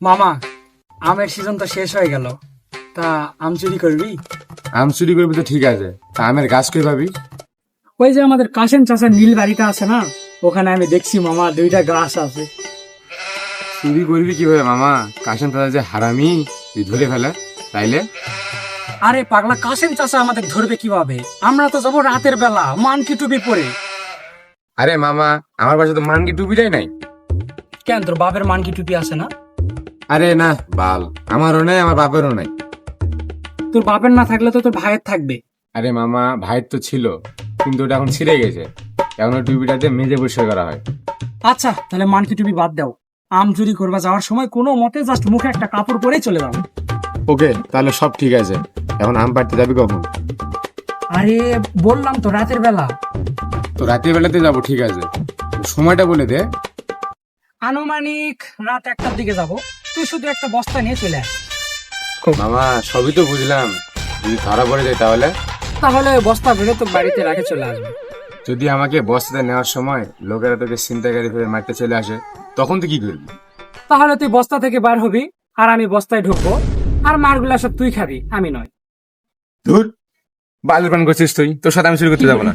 মামা, আমের সিজন তো শেষ হয়ে গেল, তা আম চুরি করবি? আম চুরি করবি তো ঠিক আছে, তা আমের গাছ কই পাবি? ওই যে আমাদের কাশেম চাচার নীল বাড়িটা আছে না, ওখানে আমি দেখছি মামা 2টা গাছ আছে। চুরি করবি কিভাবে মামা? কাশেম দাদা যে হারামি, তুই ধরে ফেলে তাইলে। আরে পাগলা, কাশেম চাচা আমাদের ধরবে কিভাবে? আমরা তো যাবো রাতের বেলা মানকি টুপি পরে। আরে মামা, আমার পাশে তো মানকি টুপিটাই নাই। কেন, তোর বাপের মানকি টুপি আছে না? আরে না বাল, আমারও নাই, আমার বাপেরও নাই। তোর বাপের না থাকলে তো তোর ভাইয়ের থাকবে। আরে মামা, ভাইয়ের তো ছিল, কিন্তু ওটা এখন ছিঁড়ে গেছে। এখন ওই টুপিটা দিয়ে মেজে পরিষ্কার করা হয়। আচ্ছা, তাহলে মানকি টুপি বাদ দাও। আম চুরি করবা যাওয়ার সময় কোনো মতে জাস্ট মুখে একটা কাপড় পরেই চলে যাও। ওকে, তাহলে সব ঠিক আছে। এখন আম পাড়তে যাবি কখন? আরে বললাম তো রাতের বেলা। তো রাতের বেলাতে যাবো, ঠিক আছে। সময়টা বলে দে। আনুমানিক রাত 1টার দিকে যাব। তুই শুধু একটা বস্তা নিয়ে চলে আস। মামা সবই তো বুঝলাম, যদি ধরা পড়ে যায় তাহলে? তাহলে বস্তা ভরে তো বাড়িতে রাখে চলে আসবে। যদি আমাকে বস্তাতে নেওয়ার সময় লোকেরা তোকে ছিনতাইকারী ভেবে মারতে চলে আসে, তখন তুই কি করবি? তাহলে তুই বস্তা থেকে বার হবি, আর আমি বস্তায় ঢুকবো, আর মারগুলা সব তুই খাবি, আমি নয়। ধুর, বালের পান করছিস তুই, তোর সাথে আমি চুরি করতে যাবো না।